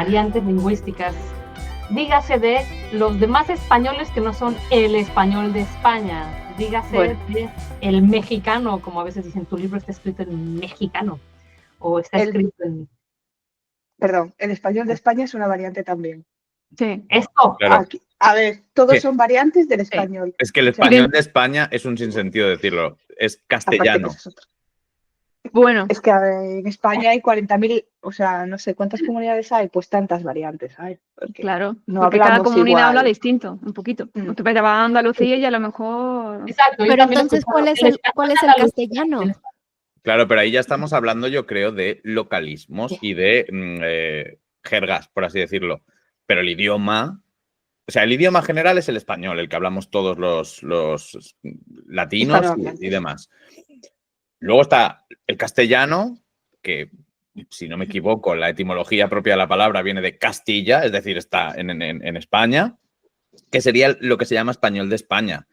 variantes lingüísticas. Dígase de los demás españoles que no son el español de España. Dígase de el mexicano, como a veces dicen, tu libro está escrito en mexicano. O está escrito en... Perdón, el español de España es una variante también. Sí. Esto. Claro. Aquí, a ver, todos son variantes del español. Es que el español de España es un sinsentido decirlo. Es castellano. Bueno. Es que en España hay 40.000, o sea, no sé cuántas comunidades hay, pues tantas variantes hay. Claro, no porque cada comunidad igual. habla distinto, un poquito. Te vas a Andalucía y a lo mejor... Exacto. Pero entonces, ¿cuál es el castellano? Claro, pero ahí ya estamos hablando, yo creo, de localismos y de jergas, por así decirlo. Pero el idioma... O sea, el idioma general es el español, el que hablamos todos los latinos y demás. Luego está el castellano, que, si no me equivoco, la etimología propia de la palabra viene de Castilla, es decir, está en España, que sería lo que se llama español de España.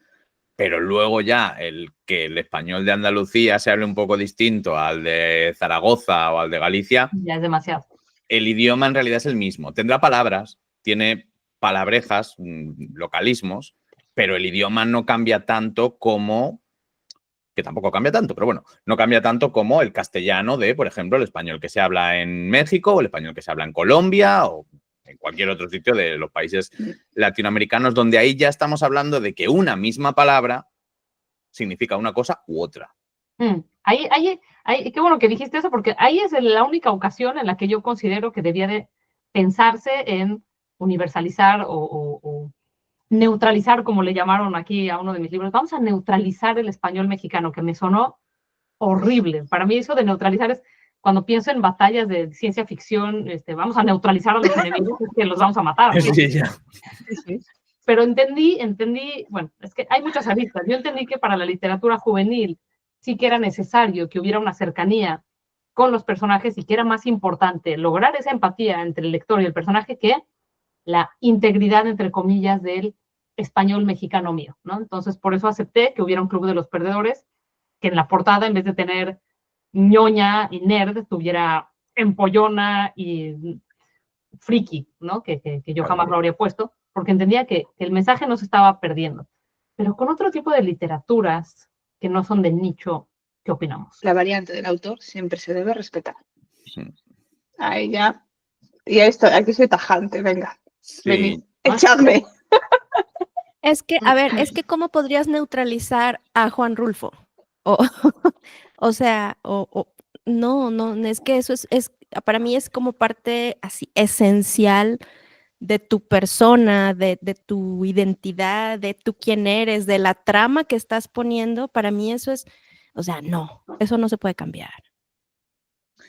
Pero luego ya que el español de Andalucía se hable un poco distinto al de Zaragoza o al de Galicia. Ya es demasiado. El idioma en realidad es el mismo. Tendrá palabras, tiene palabrejas, localismos, pero el idioma no cambia tanto como... que tampoco cambia tanto, pero bueno, no cambia tanto como el castellano de, por ejemplo, el español que se habla en México o el español que se habla en Colombia o en cualquier otro sitio de los países latinoamericanos, donde ahí ya estamos hablando de que una misma palabra significa una cosa u otra. Qué bueno que dijiste eso, porque ahí es la única ocasión en la que yo considero que debía de pensarse en universalizar o neutralizar, como le llamaron aquí a uno de mis libros. Vamos a neutralizar el español mexicano, que me sonó horrible. Para mí eso de neutralizar es cuando pienso en batallas de ciencia ficción, vamos a neutralizar a los enemigos, es que los vamos a matar, ¿no? Sí, ya. Pero entendí, bueno, es que hay muchas aristas. Yo entendí que para la literatura juvenil sí que era necesario que hubiera una cercanía con los personajes y que era más importante lograr esa empatía entre el lector y el personaje que la integridad, entre comillas, del español mexicano mío, ¿no? Entonces, por eso acepté que hubiera un club de los perdedores, que en la portada, en vez de tener ñoña y nerd, tuviera empollona y friki, ¿no? Que yo jamás lo habría puesto, porque entendía que el mensaje no se estaba perdiendo. Pero con otro tipo de literaturas que no son de nicho, ¿qué opinamos? La variante del autor siempre se debe respetar. Ahí ya. Y esto, aquí soy tajante, venga. Sí. Venid, echadme. Es que, a ver, es que ¿cómo podrías neutralizar a Juan Rulfo? No, es que eso es, para mí es como parte así esencial de tu persona, de tu identidad, de tú quién eres, de la trama que estás poniendo. Para mí eso es, o sea, no, eso no se puede cambiar.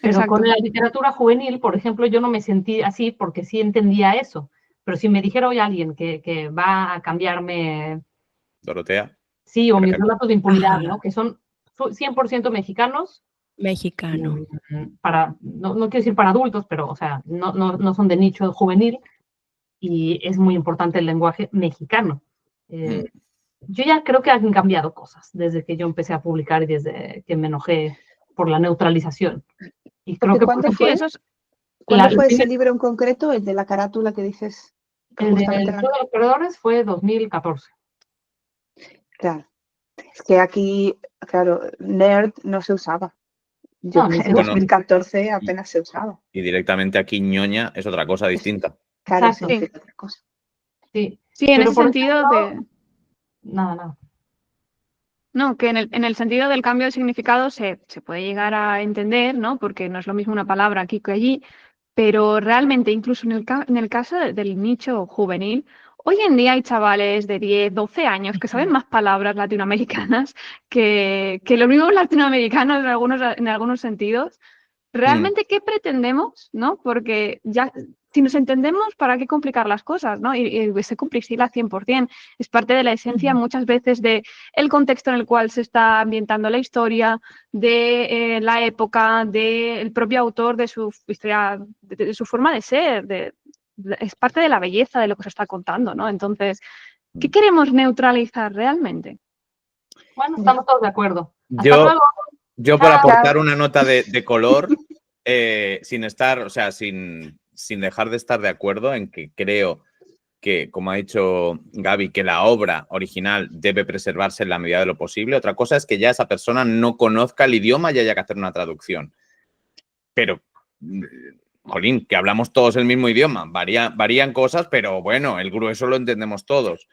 Pero Exacto. con la literatura juvenil, por ejemplo, yo no me sentí así porque sí entendía eso. Pero si me dijera hoy alguien que va a cambiarme... Dorotea. Sí, o mis relatos de impunidad, ¿no? Que son 100% mexicanos. Mexicano. No quiero decir para adultos, pero, o sea, no son de nicho juvenil y es muy importante el lenguaje mexicano. Yo ya creo que han cambiado cosas desde que yo empecé a publicar y desde que me enojé por la neutralización. Y creo que ¿Cuándo fue ese libro en concreto, el de la carátula que dices? El de los perdedores fue 2014. Claro. Es que aquí, claro, nerd no se usaba. Yo en 2014 apenas se usaba. Y directamente aquí ñoña es otra cosa distinta. Claro, sí. Otra cosa. Sí, en ese sentido de... Nada. No, que en el sentido del cambio de significado se puede llegar a entender, ¿no? Porque no es lo mismo una palabra aquí que allí, pero realmente incluso en el caso del nicho juvenil, hoy en día hay chavales de 10, 12 años que saben más palabras latinoamericanas que los mismos latinoamericanos en algunos sentidos. Realmente, ¿qué pretendemos? ¿No? Porque ya, si nos entendemos, ¿para qué complicar las cosas? ¿No? Y se complejidad 100%. Es parte de la esencia muchas veces del contexto en el cual se está ambientando la historia, de la época, del propio autor, de su historia, de su forma de ser. Es parte de la belleza de lo que se está contando, ¿no? Entonces, ¿qué queremos neutralizar realmente? Bueno, estamos todos de acuerdo. Yo por aportar una nota de color, sin estar, o sea, sin sin dejar de estar de acuerdo en que creo que, como ha dicho Gaby, que la obra original debe preservarse en la medida de lo posible. Otra cosa es que ya esa persona no conozca el idioma y haya que hacer una traducción. Pero, jolín, que hablamos todos el mismo idioma. Varían cosas, pero bueno, el grueso lo entendemos todos.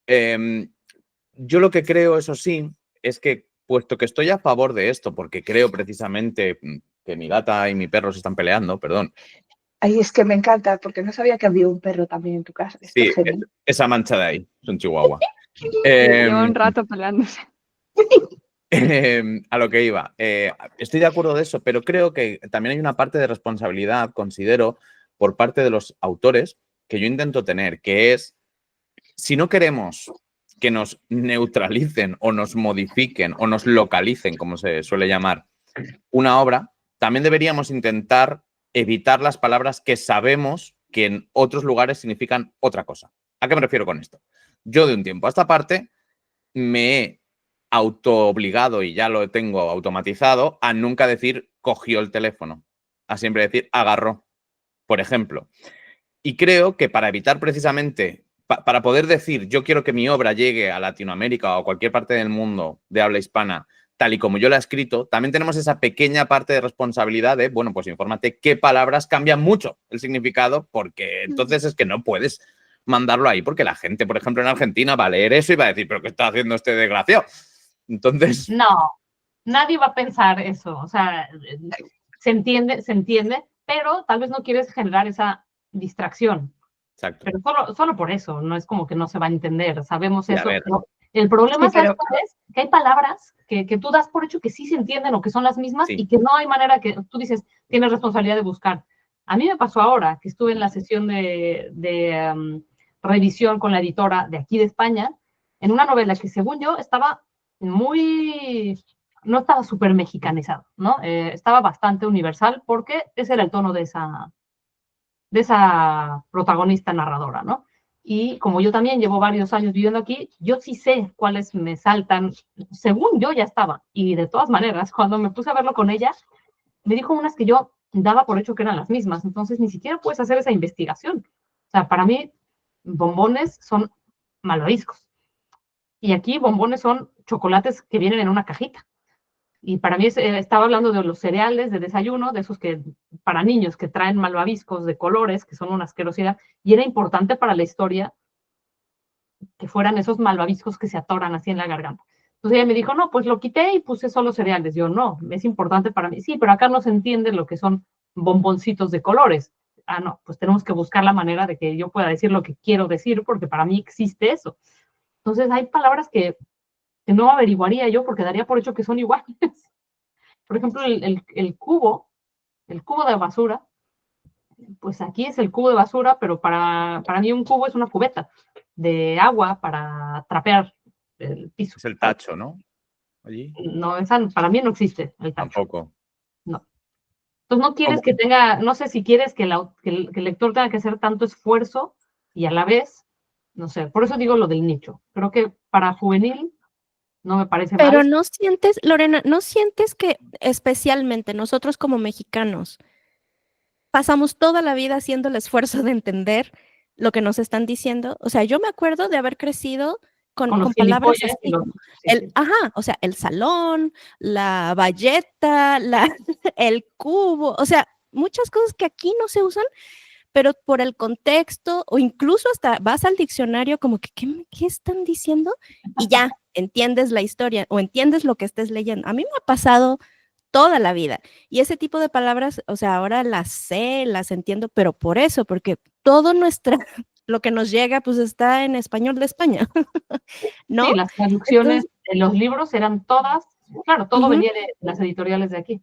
Yo lo que creo, eso sí, es que, puesto que estoy a favor de esto, porque creo precisamente que mi gata y mi perro se están peleando, perdón. Ay, es que me encanta, porque no sabía que había un perro también en tu casa. Sí, esa mancha de ahí, es un chihuahua. Lleva un rato peleándose. A lo que iba. Estoy de acuerdo de eso, pero creo que también hay una parte de responsabilidad, considero, por parte de los autores, que yo intento tener, que es, si no queremos que nos neutralicen o nos modifiquen o nos localicen, como se suele llamar, una obra, también deberíamos intentar evitar las palabras que sabemos que en otros lugares significan otra cosa. ¿A qué me refiero con esto? Yo de un tiempo a esta parte me he autoobligado, y ya lo tengo automatizado, a nunca decir cogió el teléfono, a siempre decir agarró, por ejemplo. Y creo que para evitar precisamente, para poder decir yo quiero que mi obra llegue a Latinoamérica o a cualquier parte del mundo de habla hispana, tal y como yo la he escrito, también tenemos esa pequeña parte de responsabilidad de, bueno, pues infórmate qué palabras cambian mucho el significado, porque entonces es que no puedes mandarlo ahí, porque la gente, por ejemplo, en Argentina va a leer eso y va a decir, ¿pero qué está haciendo este desgraciado? Entonces... No, nadie va a pensar eso. O sea, se entiende, pero tal vez no quieres generar esa distracción. Exacto. Pero solo por eso, no es como que no se va a entender, sabemos Sí, eso. pero el problema sí, pero... es que hay palabras que tú das por hecho que sí se entienden o que son las mismas, sí, y que no hay manera que tú dices, tienes responsabilidad de buscar. A mí me pasó ahora que estuve en la sesión de revisión con la editora de aquí de España, en una novela que según yo estaba no estaba súper mexicanizado, ¿no? Estaba bastante universal porque ese era el tono de esa protagonista narradora, ¿no? Y como yo también llevo varios años viviendo aquí, yo sí sé cuáles me saltan, según yo ya estaba. Y de todas maneras, cuando me puse a verlo con ella, me dijo unas que yo daba por hecho que eran las mismas. Entonces, ni siquiera puedes hacer esa investigación. O sea, para mí, bombones son malvaviscos. Y aquí bombones son chocolates que vienen en una cajita. Y para mí estaba hablando de los cereales de desayuno, de esos que para niños que traen malvaviscos de colores, que son una asquerosidad, y era importante para la historia que fueran esos malvaviscos que se atoran así en la garganta. Entonces ella me dijo, no, pues lo quité y puse solo cereales. Yo, no, es importante para mí. Sí, pero acá no se entiende lo que son bomboncitos de colores. Ah, no, pues tenemos que buscar la manera de que yo pueda decir lo que quiero decir, porque para mí existe eso. Entonces hay palabras que no averiguaría yo porque daría por hecho que son iguales. Por ejemplo, el cubo de basura, pues aquí es el cubo de basura, pero para mí un cubo es una cubeta de agua para trapear el piso. Es el tacho, ¿no? Allí. No, para mí no existe el tacho. Tampoco. No. Entonces no quieres que tenga, no sé si quieres que el lector tenga que hacer tanto esfuerzo y a la vez, no sé, por eso digo lo del nicho. Creo que para juvenil no me parece mal. Pero no sientes, Lorena, ¿no sientes que especialmente nosotros como mexicanos pasamos toda la vida haciendo el esfuerzo de entender lo que nos están diciendo? O sea, yo me acuerdo de haber crecido con palabras así. O sea, el salón, la bayeta, el cubo, o sea, muchas cosas que aquí no se usan, pero por el contexto o incluso hasta vas al diccionario como que, ¿qué están diciendo? Y ya entiendes la historia o entiendes lo que estés leyendo. A mí me ha pasado toda la vida. Y ese tipo de palabras, o sea, ahora las sé, las entiendo, pero por eso, porque todo lo que nos llega, pues está en español de España, ¿no? Sí, las traducciones de los libros eran todas, claro, todo venía de las editoriales de aquí.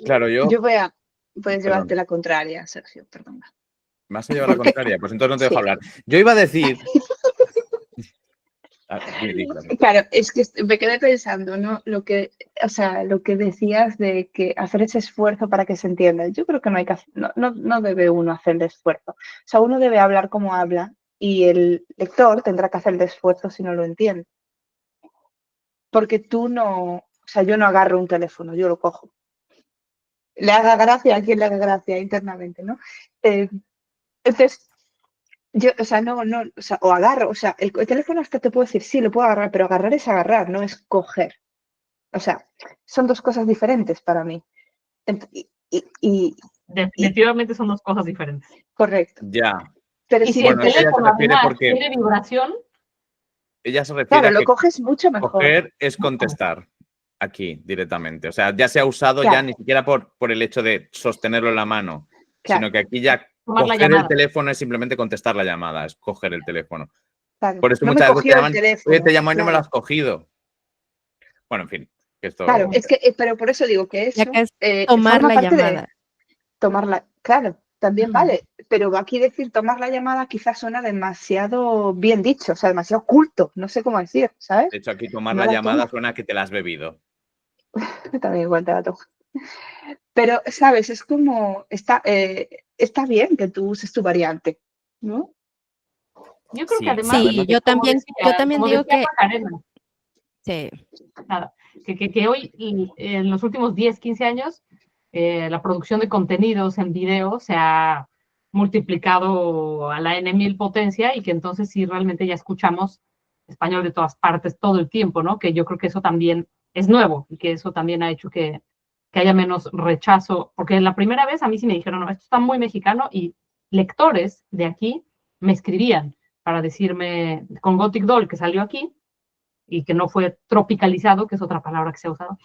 Claro, yo puedes llevarte la contraria, Sergio, perdona. ¿Me vas a llevar la contraria? Pues entonces no te dejo hablar. Yo iba a decir... Claro, es que me quedé pensando, ¿no? Lo que decías de que hacer ese esfuerzo para que se entienda. Yo creo que no hay que hacer, no debe uno hacer el esfuerzo. O sea, uno debe hablar como habla y el lector tendrá que hacer el esfuerzo si no lo entiende. Porque yo no agarro un teléfono, yo lo cojo. le haga gracia a quien le haga gracia internamente, ¿no? Entonces, yo, o sea, o sea, o agarro, o sea, el teléfono hasta te puedo decir, sí, lo puedo agarrar, pero agarrar es agarrar, no es coger. O sea, son dos cosas diferentes para mí. Definitivamente son dos cosas diferentes. Correcto. Ya. Pero Y si si el Bueno, ella se teléfono refiere además porque tiene vibración, ella se refiere claro, a lo que coges mucho mejor. coger es contestar aquí directamente. O sea, ya se ha usado Claro. ya ni siquiera por el hecho de sostenerlo en la mano, Claro. sino que aquí ya Tomar la coger el llamada. teléfono es simplemente contestar la llamada, es coger el teléfono. Claro. Por eso No me muchas veces te cogió el llaman, teléfono. oye, te llamo y no me lo claro. has cogido. Bueno, en fin, que esto... Claro, es que, pero por eso digo que eso Ya que es tomar forma la parte llamada. de tomarla. Claro, también Ujú. vale, pero aquí decir tomar la llamada quizás suena demasiado bien dicho, o sea, demasiado culto, no sé cómo decir, ¿sabes? De hecho, aquí tomar No la la llamada tomo. suena a que te la has bebido. También igual te la tomo. Pero, ¿sabes? Es como, está bien que tú uses tu variante, ¿no? yo creo que Sí, además, Sí, yo como también digo decía que Macarena, sí. nada, que hoy, en los últimos 10, 15 años, la producción de contenidos en video se ha multiplicado a la N.000 potencia y que entonces sí realmente ya escuchamos español de todas partes todo el tiempo, ¿no? Que yo creo que eso también es nuevo y que eso también ha hecho que haya menos rechazo, porque la primera vez a mí sí me dijeron, no, esto está muy mexicano y lectores de aquí me escribían para decirme, con Gothic Doll, que salió aquí, y que no fue tropicalizado, que es otra palabra que se ha usado,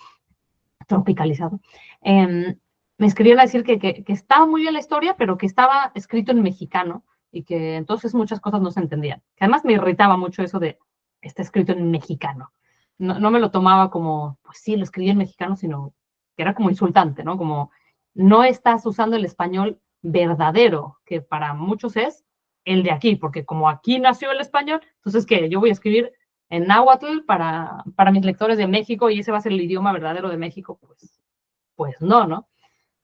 tropicalizado, me escribieron a decir que estaba muy bien la historia, pero que estaba escrito en mexicano y que entonces muchas cosas no se entendían. Que además me irritaba mucho eso de, está escrito en mexicano. No me lo tomaba como, pues sí, lo escribí en mexicano, sino que era como insultante, ¿no? Como no estás usando el español verdadero, que para muchos es el de aquí, porque como aquí nació el español, entonces que yo voy a escribir en náhuatl para mis lectores de México y ese va a ser el idioma verdadero de México, pues no, ¿no?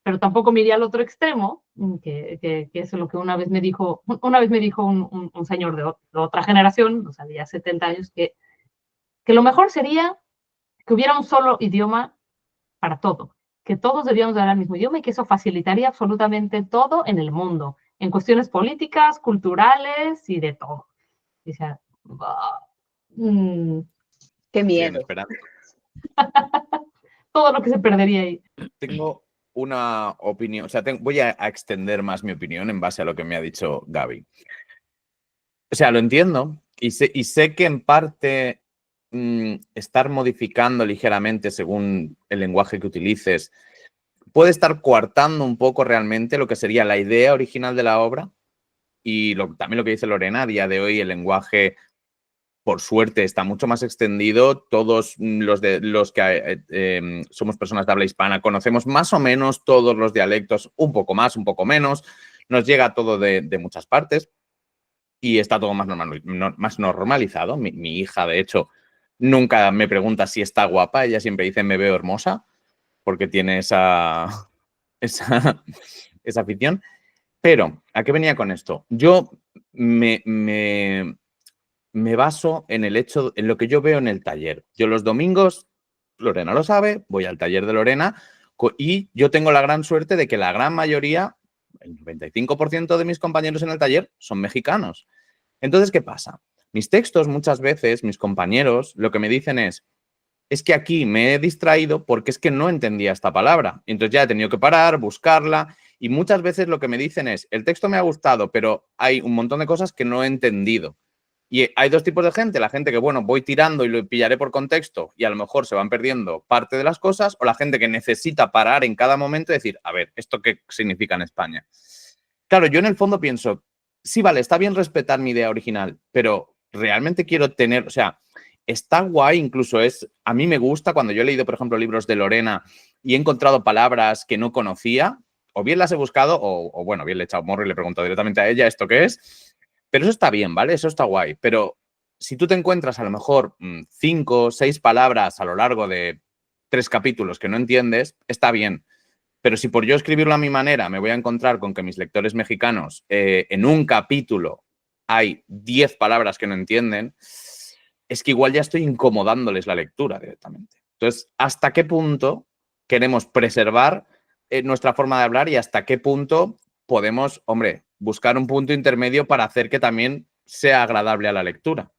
Pero tampoco me iría al otro extremo, que es lo que una vez me dijo un señor de otra generación, o sea, de ya 70 años, que lo mejor sería que hubiera un solo idioma para todo, que todos debíamos hablar el mismo idioma y que eso facilitaría absolutamente todo en el mundo, en cuestiones políticas, culturales y de todo. O sea, Qué Siguen miedo. esperando. todo lo que se perdería ahí. Tengo una opinión, o sea, voy a extender más mi opinión en base a lo que me ha dicho Gaby. O sea, lo entiendo y sé que en parte estar modificando ligeramente según el lenguaje que utilices puede estar coartando un poco realmente lo que sería la idea original de la obra y también lo que dice Lorena, a día de hoy el lenguaje, por suerte, está mucho más extendido. Todos los que somos personas de habla hispana conocemos más o menos todos los dialectos, un poco más, un poco menos. Nos llega todo de muchas partes y está todo más normalizado. Mi hija, de hecho, nunca me pregunta si está guapa. Ella siempre dice me veo hermosa porque tiene esa afición. Pero, ¿a qué venía con esto? Yo me baso en el hecho, en lo que yo veo en el taller. Yo los domingos, Lorena lo sabe, voy al taller de Lorena y yo tengo la gran suerte de que la gran mayoría, el 95% de mis compañeros en el taller son mexicanos. Entonces, ¿qué pasa? Mis textos muchas veces, mis compañeros, lo que me dicen es que aquí me he distraído porque es que no entendía esta palabra. Entonces ya he tenido que parar, buscarla y muchas veces lo que me dicen es, el texto me ha gustado, pero hay un montón de cosas que no he entendido. Y hay dos tipos de gente, la gente que, bueno, voy tirando y lo pillaré por contexto y a lo mejor se van perdiendo parte de las cosas, o la gente que necesita parar en cada momento y decir, a ver, ¿esto qué significa en España? Claro, yo en el fondo pienso, sí, vale, está bien respetar mi idea original, pero realmente quiero tener, o sea, está guay, incluso a mí me gusta cuando yo he leído, por ejemplo, libros de Lorena y he encontrado palabras que no conocía, o bien las he buscado, o bueno, bien le he echado morro y le he preguntado directamente a ella esto qué es. Pero eso está bien, ¿vale? Eso está guay. Pero si tú te encuentras a lo mejor 5 o 6 palabras a lo largo de 3 capítulos que no entiendes, está bien. Pero si por yo escribirlo a mi manera me voy a encontrar con que mis lectores mexicanos en un capítulo hay 10 palabras que no entienden, es que igual ya estoy incomodándoles la lectura directamente. Entonces, ¿hasta qué punto queremos preservar nuestra forma de hablar y hasta qué punto podemos, hombre, buscar un punto intermedio para hacer que también sea agradable a la lectura.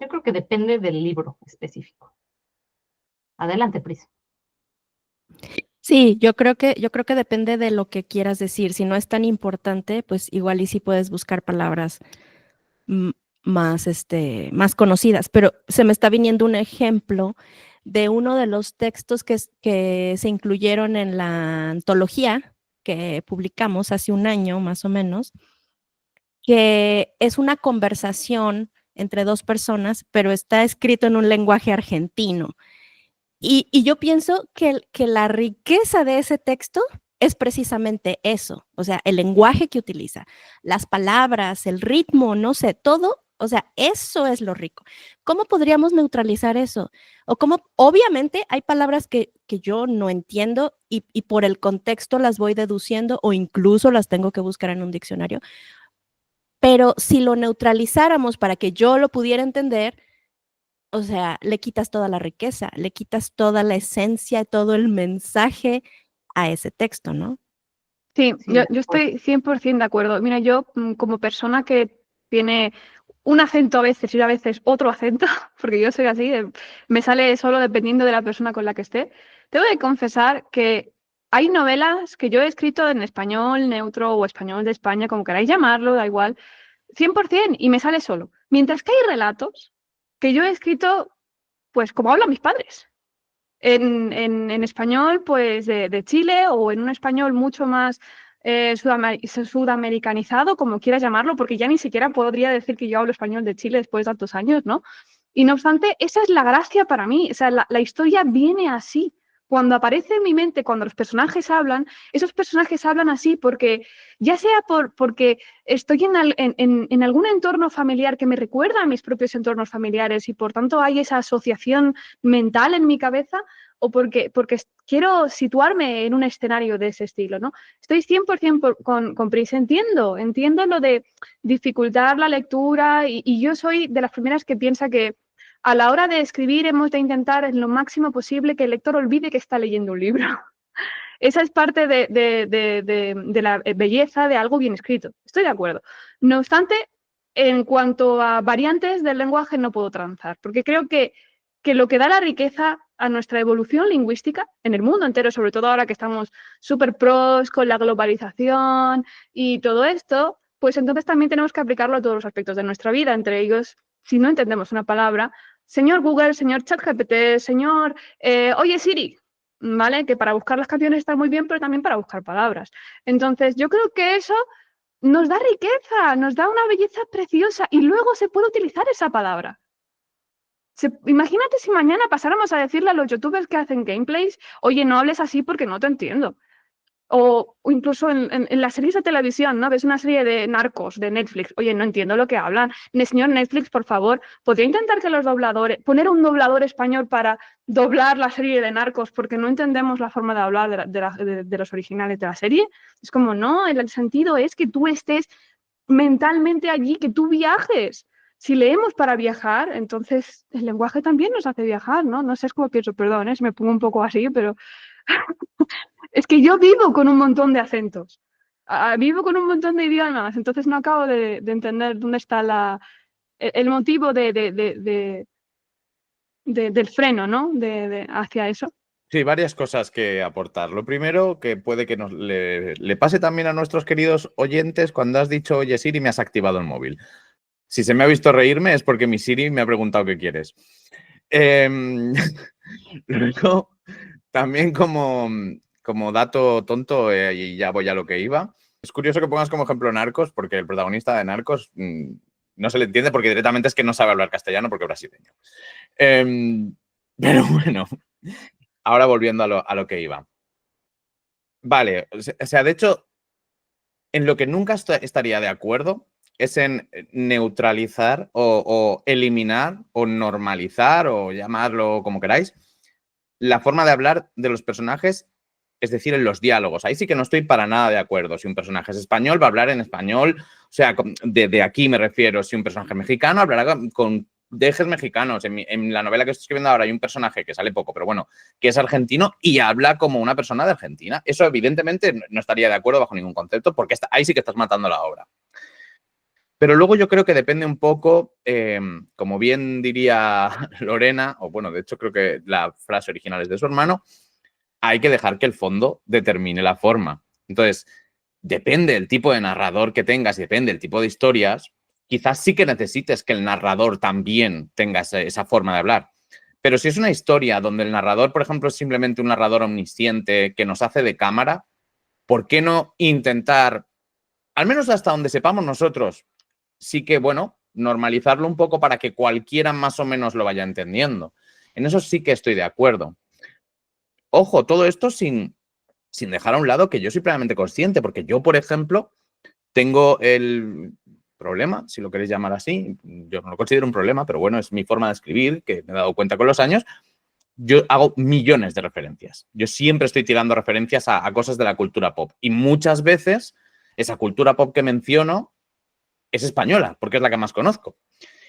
Yo creo que depende del libro específico. Adelante, Pris. Sí, yo creo que depende de lo que quieras decir. Si no es tan importante, pues igual y sí puedes buscar palabras más conocidas. Pero se me está viniendo un ejemplo de uno de los textos que se incluyeron en la antología que publicamos hace un año, más o menos, que es una conversación entre dos personas, pero está escrito en un lenguaje argentino. Y yo pienso que la riqueza de ese texto es precisamente eso, o sea, el lenguaje que utiliza, las palabras, el ritmo, no sé, todo, o sea, eso es lo rico. ¿Cómo podríamos neutralizar eso? O cómo, obviamente hay palabras que yo no entiendo y por el contexto las voy deduciendo o incluso las tengo que buscar en un diccionario, pero si lo neutralizáramos para que yo lo pudiera entender, o sea, le quitas toda la riqueza, le quitas toda la esencia, todo el mensaje a ese texto, ¿no? Sí, Sí, yo estoy 100% de acuerdo. Mira, yo como persona que tiene un acento a veces y a veces otro acento, porque yo soy así, me sale solo dependiendo de la persona con la que esté, tengo que confesar que hay novelas que yo he escrito en español neutro o español de España, como queráis llamarlo, da igual, 100%, y me sale solo. Mientras que hay relatos que yo he escrito, pues como hablan mis padres. En español, pues de Chile, o en un español mucho más sudamericanizado, como quieras llamarlo, porque ya ni siquiera podría decir que yo hablo español de Chile después de tantos años, ¿no? Y no obstante, esa es la gracia para mí, o sea, la historia viene así. Cuando aparece en mi mente, cuando los personajes hablan, esos personajes hablan así porque, ya sea porque estoy en algún entorno familiar que me recuerda a mis propios entornos familiares y por tanto hay esa asociación mental en mi cabeza, o porque quiero situarme en un escenario de ese estilo, ¿no? Estoy 100% con Pris, entiendo lo de dificultar la lectura y yo soy de las primeras que piensa que a la hora de escribir hemos de intentar en lo máximo posible que el lector olvide que está leyendo un libro. Esa es parte de la belleza de algo bien escrito. Estoy de acuerdo. No obstante, en cuanto a variantes del lenguaje no puedo transar, porque creo que lo que da la riqueza a nuestra evolución lingüística en el mundo entero, sobre todo ahora que estamos súper pros con la globalización y todo esto, pues entonces también tenemos que aplicarlo a todos los aspectos de nuestra vida, entre ellos, si no entendemos una palabra, señor Google, señor ChatGPT, señor, oye Siri, ¿vale? Que para buscar las canciones está muy bien, pero también para buscar palabras. Entonces, yo creo que eso nos da riqueza, nos da una belleza preciosa y luego se puede utilizar esa palabra. Imagínate si mañana pasáramos a decirle a los youtubers que hacen gameplays, oye, no hables así porque no te entiendo. O incluso en las series de televisión, ¿no? Ves una serie de narcos de Netflix. Oye, no entiendo lo que hablan. Señor Netflix, por favor, ¿podría intentar que los dobladores, poner un doblador español para doblar la serie de narcos porque no entendemos la forma de hablar de los originales de la serie? Es como, no, el sentido es que tú estés mentalmente allí, que tú viajes. Si leemos para viajar, entonces el lenguaje también nos hace viajar, ¿no? No sé, es como pienso, perdón, me pongo un poco así, pero es que yo vivo con un montón de acentos, vivo con un montón de idiomas, entonces no acabo de entender dónde está el motivo del freno, ¿no? Hacia eso. Sí, varias cosas que aportar. Lo primero, que puede que le pase también a nuestros queridos oyentes cuando has dicho, oye, Siri, me has activado el móvil. Si se me ha visto reírme es porque mi Siri me ha preguntado qué quieres. Luego, también como dato tonto, y ya voy a lo que iba, es curioso que pongas como ejemplo Narcos, porque el protagonista de Narcos no se le entiende porque directamente es que no sabe hablar castellano porque es brasileño. Pero bueno, ahora volviendo a lo que iba. Vale, o sea, de hecho, en lo que nunca estaría de acuerdo es en neutralizar o eliminar o normalizar o llamarlo como queráis la forma de hablar de los personajes, es decir, en los diálogos. Ahí sí que no estoy para nada de acuerdo. Si un personaje es español, va a hablar en español. O sea, de aquí me refiero. Si un personaje es mexicano, hablará con de ejes mexicanos. En la novela que estoy escribiendo ahora hay un personaje que sale poco, pero bueno, que es argentino y habla como una persona de Argentina. Eso evidentemente no estaría de acuerdo bajo ningún concepto, porque ahí sí que estás matando la obra. Pero luego yo creo que depende un poco, como bien diría Lorena, o bueno, de hecho creo que la frase original es de su hermano, hay que dejar que el fondo determine la forma. Entonces, depende del tipo de narrador que tengas y depende del tipo de historias, quizás sí que necesites que el narrador también tenga esa forma de hablar. Pero si es una historia donde el narrador, por ejemplo, es simplemente un narrador omnisciente que nos hace de cámara, ¿por qué no intentar, al menos hasta donde sepamos nosotros, sí que, bueno, normalizarlo un poco para que cualquiera más o menos lo vaya entendiendo? En eso sí que estoy de acuerdo. Ojo, todo esto sin dejar a un lado que yo soy plenamente consciente, porque yo, por ejemplo, tengo el problema, si lo queréis llamar así, yo no lo considero un problema, pero bueno, es mi forma de escribir, que me he dado cuenta con los años. Yo hago millones de referencias. Yo siempre estoy tirando referencias a cosas de la cultura pop. Y muchas veces esa cultura pop que menciono es española, porque es la que más conozco.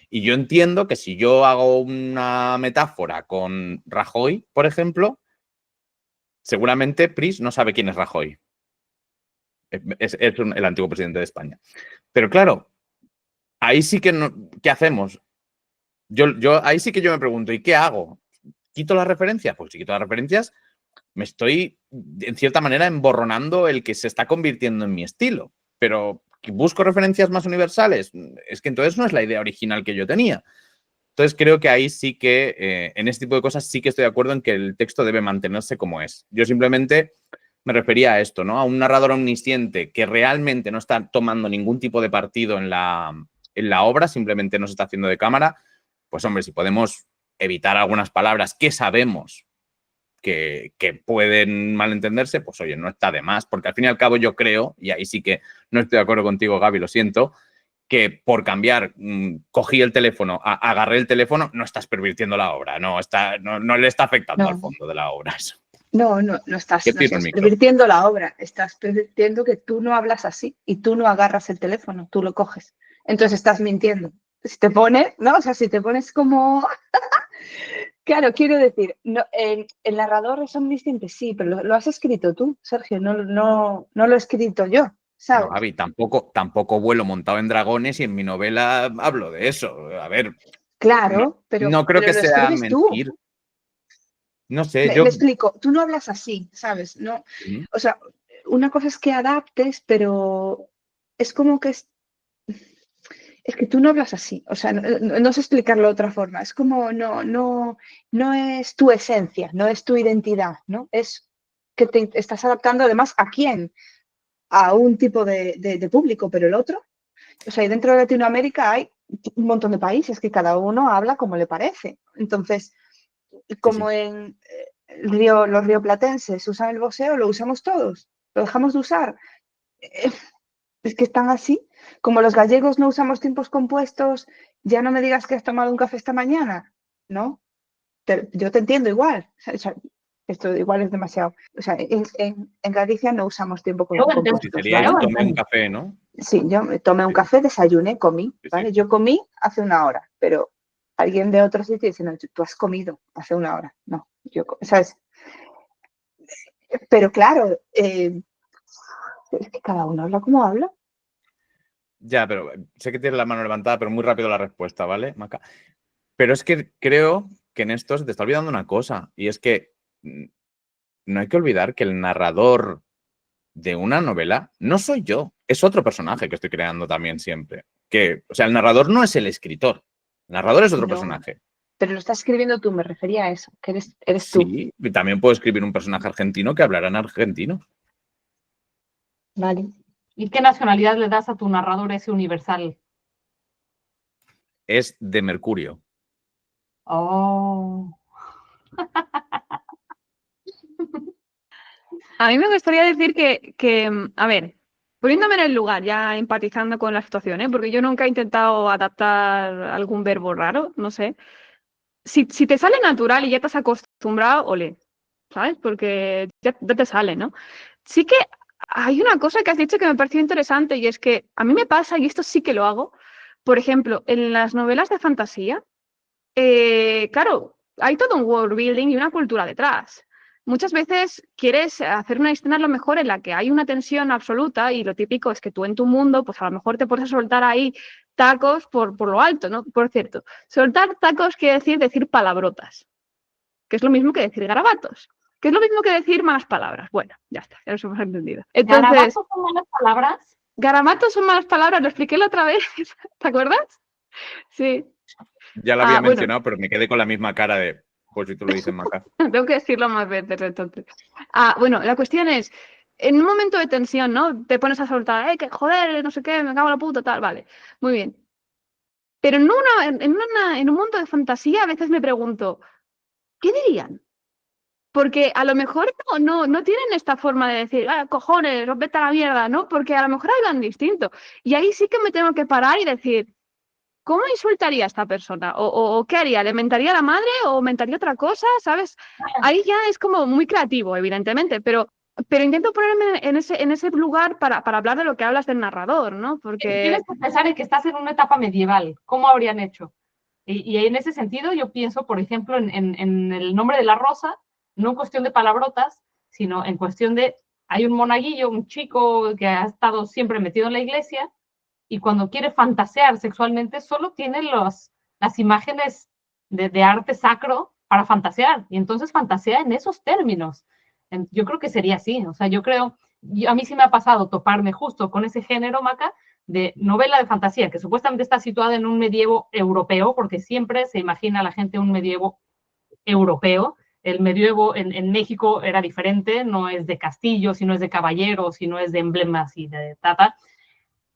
Y yo entiendo que si yo hago una metáfora con Rajoy, por ejemplo, seguramente Pris no sabe quién es Rajoy. Es el antiguo presidente de España. Pero claro, ahí sí que no, ¿qué hacemos? Ahí sí que yo me pregunto, ¿y qué hago? ¿Quito las referencias? Pues si quito las referencias, me estoy, en cierta manera, emborronando el que se está convirtiendo en mi estilo. Pero busco referencias más universales. Es que entonces no es la idea original que yo tenía. Entonces creo que ahí sí que, en este tipo de cosas, sí que estoy de acuerdo en que el texto debe mantenerse como es. Yo simplemente me refería a esto, ¿no? A un narrador omnisciente que realmente no está tomando ningún tipo de partido en la obra, simplemente nos está haciendo de cámara. Pues hombre, si podemos evitar algunas palabras que sabemos que pueden malentenderse, pues oye, no está de más, porque al fin y al cabo yo creo, y ahí sí que no estoy de acuerdo contigo, Gaby, lo siento, que por cambiar, cogí el teléfono, agarré el teléfono, no estás pervirtiendo la obra, no le está afectando al fondo de la obra eso. No estás pervirtiendo la obra, estás pervirtiendo que tú no hablas así y tú no agarras el teléfono, tú lo coges. Entonces estás mintiendo. Si te pones, ¿no? O sea, si te pones como... Claro, quiero decir, no, el narrador es omnisciente, sí, pero lo has escrito tú, Sergio, no lo he escrito yo, ¿sabes? No, Gaby, tampoco vuelo montado en dragones y en mi novela hablo de eso. A ver. Claro, no creo que sea mentir. Tú. No sé, me explico, tú no hablas así, ¿sabes? No, o sea, una cosa es que adaptes, pero es como que es que tú no hablas así, o sea, no sé explicarlo de otra forma, es como no es tu esencia, no es tu identidad, ¿no? Es que te estás adaptando además ¿a quién? A un tipo de público, pero el otro, o sea, y dentro de Latinoamérica hay un montón de países que cada uno habla como le parece, entonces, como en los rioplatenses usan el voseo, lo usamos todos, lo dejamos de usar. Es que están así. Como los gallegos no usamos tiempos compuestos, ya no me digas que has tomado un café esta mañana, ¿no? Yo te entiendo igual. O sea, esto igual es demasiado. O sea, en Galicia no usamos tiempo compuesto. Sería yo tomé un café, ¿no? Sí, yo me tomé un café, desayuné, comí, ¿vale? Yo comí hace una hora, pero alguien de otro sitio dice, no, tú has comido hace una hora. No, ¿sabes? Pero claro, es que cada uno habla como habla. Ya, pero sé que tienes la mano levantada, pero muy rápido la respuesta, ¿vale, Maca? Pero es que creo que en esto se te está olvidando una cosa, y es que no hay que olvidar que el narrador de una novela no soy yo, es otro personaje que estoy creando también siempre. O sea, el narrador no es el escritor, el narrador es otro personaje. Pero lo estás escribiendo tú, me refería a eso, que eres tú. Sí, y también puedo escribir un personaje argentino que hablará en argentino. Vale. ¿Y qué nacionalidad le das a tu narrador ese universal? Es de Mercurio. Oh. A mí me gustaría decir que, a ver, poniéndome en el lugar, ya empatizando con la situación, ¿eh? Porque yo nunca he intentado adaptar algún verbo raro, no sé. Si te sale natural y ya te has acostumbrado, ole, ¿sabes? Porque ya te sale, ¿no? Sí que hay una cosa que has dicho que me pareció interesante y es que a mí me pasa, y esto sí que lo hago, por ejemplo, en las novelas de fantasía, claro, hay todo un world building y una cultura detrás. Muchas veces quieres hacer una escena a lo mejor en la que hay una tensión absoluta y lo típico es que tú en tu mundo, pues a lo mejor te puedes soltar ahí tacos por lo alto, ¿no? Por cierto, soltar tacos quiere decir palabrotas, que es lo mismo que decir garabatos, que es lo mismo que decir malas palabras. Bueno, ya está, ya nos hemos entendido. Entonces, ¿Garabatos son malas palabras? garabatos son malas palabras, lo expliqué la otra vez, ¿te acuerdas? Sí. Ya lo había Bueno. mencionado, pero me quedé con la misma cara de, pues si tú lo dices, Maca. Tengo que decirlo más veces, entonces. Bueno, la cuestión es, en un momento de tensión, ¿no? Te pones a soltar, que joder, no sé qué, me cago en la puta, tal, vale. Muy bien. Pero en un mundo de fantasía a veces me pregunto, ¿qué dirían? Porque a lo mejor no tienen esta forma de decir, cojones, vete a la mierda, ¿no? Porque a lo mejor hablan distinto. Y ahí sí que me tengo que parar y decir, ¿cómo insultaría a esta persona? ¿O qué haría? ¿Le mentaría a la madre o mentaría otra cosa? ¿Sabes? Ahí ya es como muy creativo, evidentemente, pero intento ponerme en ese lugar para hablar de lo que hablas del narrador, ¿no? Porque... Tienes que pensar en que estás en una etapa medieval. ¿Cómo habrían hecho? Y en ese sentido yo pienso, por ejemplo, en El nombre de la rosa, no en cuestión de palabrotas, sino en cuestión de, hay un monaguillo, un chico que ha estado siempre metido en la iglesia, y cuando quiere fantasear sexualmente, solo tiene las imágenes de arte sacro para fantasear, y entonces fantasea en esos términos. Yo creo que sería así, o sea, a mí sí me ha pasado toparme justo con ese género, Maca, de novela de fantasía, que supuestamente está situada en un medievo europeo, porque siempre se imagina a la gente un medievo europeo. El medievo en México era diferente, no es de castillos, sino es de caballeros, sino es de emblemas y de tata,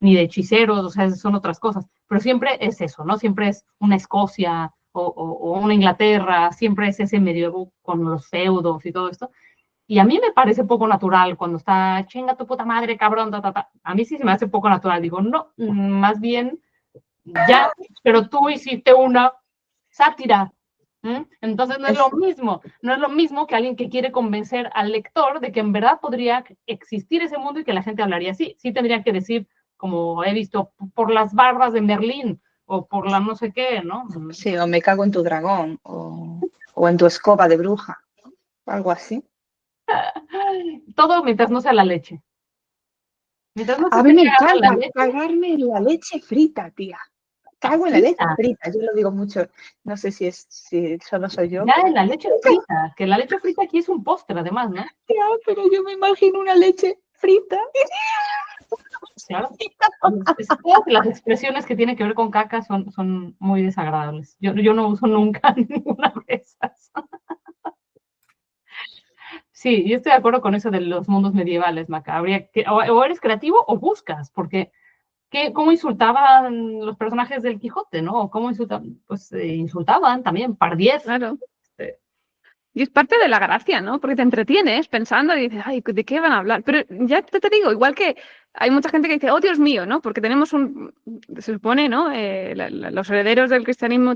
ni de hechiceros, o sea, son otras cosas. Pero siempre es eso, ¿no? Siempre es una Escocia o una Inglaterra, siempre es ese medievo con los feudos y todo esto. Y a mí me parece poco natural cuando está, chinga tu puta madre, cabrón, ta, ta, ta. A mí sí se me hace poco natural. Digo, no, más bien, ya, pero tú hiciste una sátira. Entonces no es lo mismo que alguien que quiere convencer al lector de que en verdad podría existir ese mundo y que la gente hablaría así. Sí tendría que decir, como he visto, por las barbas de Merlín o por la no sé qué, ¿no? Sí, o me cago en tu dragón o en tu escoba de bruja, algo así. Todo mientras no sea la leche. Mientras no se A mí me caga la encanta leche. cagarme en la leche frita, tía. Cago en la leche frita, yo lo digo mucho. No sé si solo soy yo. Ya en la leche frita, que la leche frita aquí es un postre además, ¿no? Ya, pero yo me imagino una leche frita. Claro. Todas las expresiones que tienen que ver con caca son muy desagradables. Yo no uso nunca ninguna de esas. Sí, yo estoy de acuerdo con eso de los mundos medievales, Maca. O eres creativo o buscas, porque ¿cómo insultaban los personajes del Quijote, no? ¿O cómo insultaban? Pues insultaban también, pardiez. Claro. Y es parte de la gracia, ¿no? Porque te entretienes pensando y dices, ay, ¿de qué van a hablar? Pero ya te digo, igual que hay mucha gente que dice, oh, Dios mío, ¿no? Porque tenemos se supone, ¿no? Los herederos del cristianismo,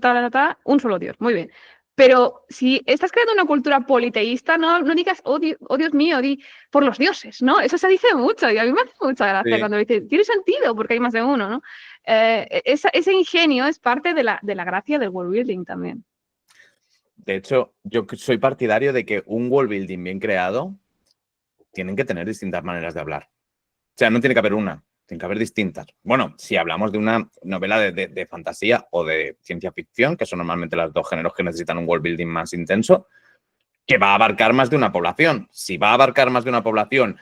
un solo Dios, muy bien. Pero si estás creando una cultura politeísta, no digas, oh, Dios mío, di por los dioses, ¿no? Eso se dice mucho y a mí me hace mucha gracia cuando dices, tiene sentido porque hay más de uno, ¿no? Ese ingenio es parte de la gracia del world building también. De hecho, yo soy partidario de que un world building bien creado tienen que tener distintas maneras de hablar. O sea, no tiene que haber una, tiene que haber distintas. Bueno, si hablamos de una novela de fantasía o de ciencia ficción, que son normalmente los dos géneros que necesitan un world building más intenso, que va a abarcar más de una población. Si va a abarcar más de una población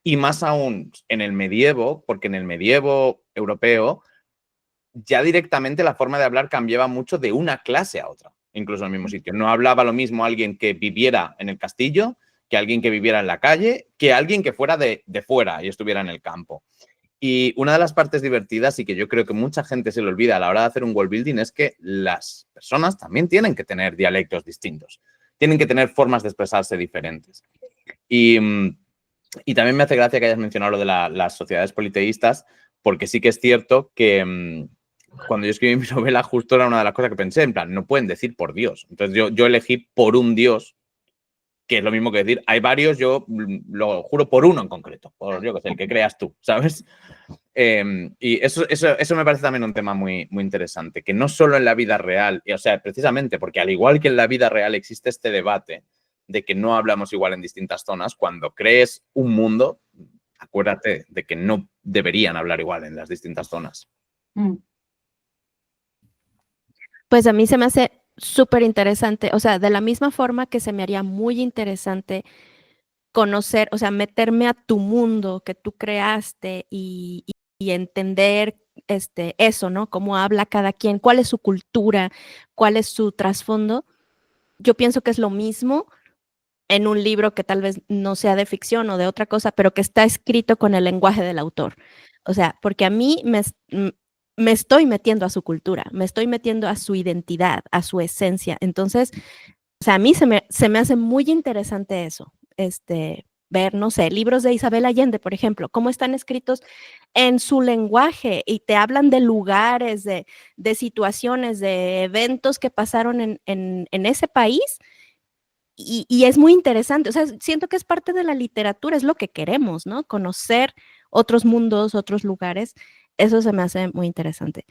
y más aún en el medievo, porque en el medievo europeo ya directamente la forma de hablar cambiaba mucho de una clase a otra, incluso en el mismo sitio. No hablaba lo mismo alguien que viviera en el castillo que alguien que viviera en la calle, que alguien que fuera de fuera y estuviera en el campo. Y una de las partes divertidas y que yo creo que mucha gente se le olvida a la hora de hacer un world building es que las personas también tienen que tener dialectos distintos, tienen que tener formas de expresarse diferentes. Y también me hace gracia que hayas mencionado lo de las sociedades politeístas, porque sí que es cierto que cuando yo escribí mi novela justo era una de las cosas que pensé, en plan, no pueden decir por Dios. Entonces yo elegí por un Dios, que es lo mismo que decir, hay varios, yo lo juro por uno en concreto, por yo que sé, el que creas tú, ¿sabes? Y eso me parece también un tema muy, muy interesante, que no solo en la vida real, o sea, precisamente porque al igual que en la vida real existe este debate de que no hablamos igual en distintas zonas, cuando crees un mundo, acuérdate de que no deberían hablar igual en las distintas zonas. Pues a mí se me hace súper interesante, o sea, de la misma forma que se me haría muy interesante conocer, o sea, meterme a tu mundo que tú creaste y entender eso, ¿no? Cómo habla cada quien, cuál es su cultura, cuál es su trasfondo. Yo pienso que es lo mismo en un libro que tal vez no sea de ficción o de otra cosa, pero que está escrito con el lenguaje del autor. O sea, porque a mí me estoy metiendo a su cultura, me estoy metiendo a su identidad, a su esencia. Entonces, o sea, a mí se me hace muy interesante eso, ver, no sé, libros de Isabel Allende, por ejemplo, cómo están escritos en su lenguaje y te hablan de lugares, de situaciones, de eventos que pasaron en ese país. Y es muy interesante, o sea, siento que es parte de la literatura, es lo que queremos, ¿no? Conocer otros mundos, otros lugares, eso se me hace muy interesante.